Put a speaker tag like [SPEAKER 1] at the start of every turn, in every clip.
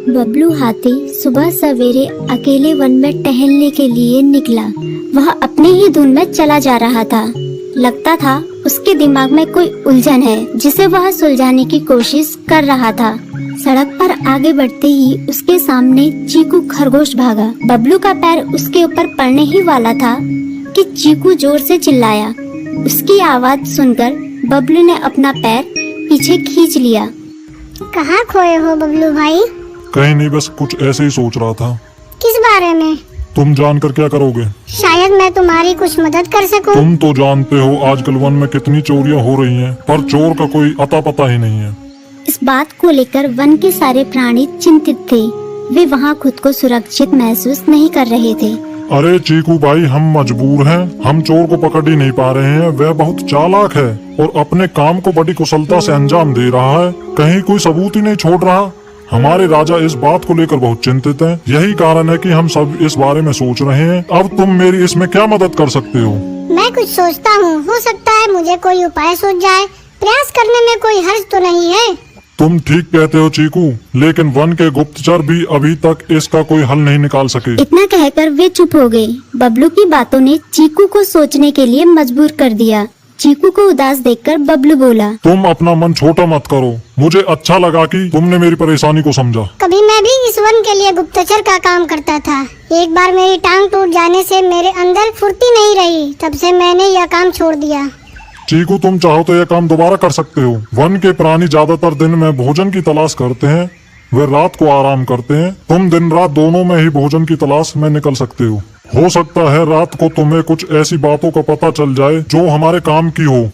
[SPEAKER 1] बबलू हाथी सुबह सवेरे अकेले वन में टहलने के लिए निकला। वह अपने ही धुन में चला जा रहा था। लगता था उसके दिमाग में कोई उलझन है जिसे वह सुलझाने की कोशिश कर रहा था। सड़क पर आगे बढ़ते ही उसके सामने चीकू खरगोश भागा। बबलू का पैर उसके ऊपर पड़ने ही वाला था कि चीकू जोर से चिल्लाया। उसकी आवाज सुनकर बबलू ने अपना पैर पीछे खींच लिया।
[SPEAKER 2] कहाँ खोए हो बबलू भाई?
[SPEAKER 3] कहीं नहीं, बस कुछ ऐसे ही सोच रहा था।
[SPEAKER 2] किस बारे में?
[SPEAKER 3] तुम जानकर क्या करोगे?
[SPEAKER 2] शायद मैं तुम्हारी कुछ मदद कर सकूं।
[SPEAKER 3] तुम तो जानते हो आजकल वन में कितनी चोरियां हो रही हैं, पर चोर का कोई अता पता ही नहीं है।
[SPEAKER 1] इस बात को लेकर वन के सारे प्राणी चिंतित थे। वे वहाँ खुद को सुरक्षित महसूस नहीं कर रहे थे।
[SPEAKER 3] अरे चीकू भाई, हम मजबूर हैं। हम चोर को पकड़ ही नहीं पा रहे हैं। वह बहुत चालाक है और अपने काम को बड़ी कुशलता से अंजाम दे रहा है। कहीं कोई सबूत ही नहीं छोड़ रहा। हमारे राजा इस बात को लेकर बहुत चिंतित हैं। यही कारण है कि हम सब इस बारे में सोच रहे हैं। अब तुम मेरी इसमें क्या मदद कर सकते हो?
[SPEAKER 2] मैं कुछ सोचता हूँ, हो सकता है मुझे कोई उपाय सूझ जाए। प्रयास करने में कोई हर्ज तो नहीं है।
[SPEAKER 3] तुम ठीक कहते हो चीकू, लेकिन वन के गुप्तचर भी अभी तक इसका कोई हल नहीं निकाल सके।
[SPEAKER 1] इतना कहकर वे चुप हो गए। बबलू की बातों ने चीकू को सोचने के लिए मजबूर कर दिया। चीकू को उदास देखकर बबलू बोला,
[SPEAKER 3] तुम अपना मन छोटा मत करो। मुझे अच्छा लगा कि तुमने मेरी परेशानी को समझा।
[SPEAKER 2] कभी मैं भी इस वन के लिए गुप्तचर का काम करता था। एक बार मेरी टांग टूट जाने से मेरे अंदर फुर्ती नहीं रही। तब से मैंने यह काम छोड़ दिया।
[SPEAKER 3] चीकू, तुम चाहो तो यह काम दोबारा कर सकते हो। वन के प्राणी ज्यादातर दिन में भोजन की तलाश करते हैं, वे रात को आराम करते हैं। तुम दिन रात दोनों में ही भोजन की तलाश में निकल सकते हो सकता है रात को तुम्हें कुछ ऐसी बातों का पता चल जाए जो हमारे काम की हो।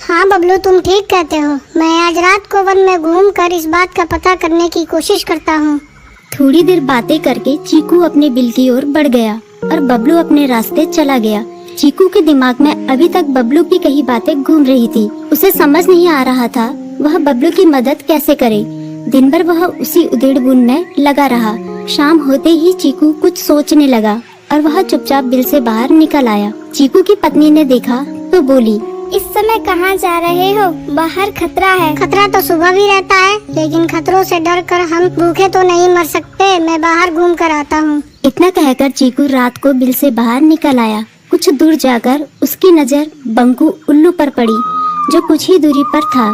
[SPEAKER 2] हाँ बबलू, तुम ठीक कहते हो। मैं आज रात को वन में घूमकर इस बात का पता करने की कोशिश करता हूँ।
[SPEAKER 1] थोड़ी देर बातें करके चीकू अपने बिल की ओर बढ़ गया और बबलू अपने रास्ते चला गया। चीकू के दिमाग में अभी तक बबलू की कई बातें घूम रही थी। उसे समझ नहीं आ रहा था वह बबलू की मदद कैसे करे। दिन भर वह उसी उधेड़-बुन में लगा रहा। शाम होते ही चीकू कुछ सोचने लगा और वह चुपचाप बिल से बाहर निकल आया। चीकू की पत्नी ने देखा तो बोली,
[SPEAKER 2] इस समय कहाँ जा रहे हो? बाहर खतरा है। खतरा तो सुबह भी रहता है, लेकिन खतरों से डरकर हम भूखे तो नहीं मर सकते। मैं बाहर घूम कर आता हूँ।
[SPEAKER 1] इतना कहकर चीकू रात को बिल से बाहर निकल आया। कुछ दूर जाकर उसकी नजर बंकू उल्लू पर पड़ी, जो कुछ ही दूरी पर था।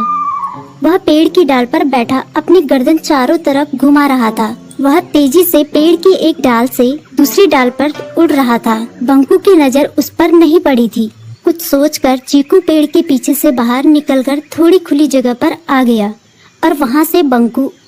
[SPEAKER 1] वह पेड़ की डाल पर बैठा अपनी गर्दन चारों तरफ घुमा रहा था। वह तेजी से पेड़ की एक डाल से दूसरी डाल पर उड़ रहा था। बंकू की नजर उस पर नहीं पड़ी थी। कुछ सोचकर चीकू पेड़ के पीछे से बाहर निकलकर थोड़ी खुली जगह पर आ गया और वहाँ से बंकू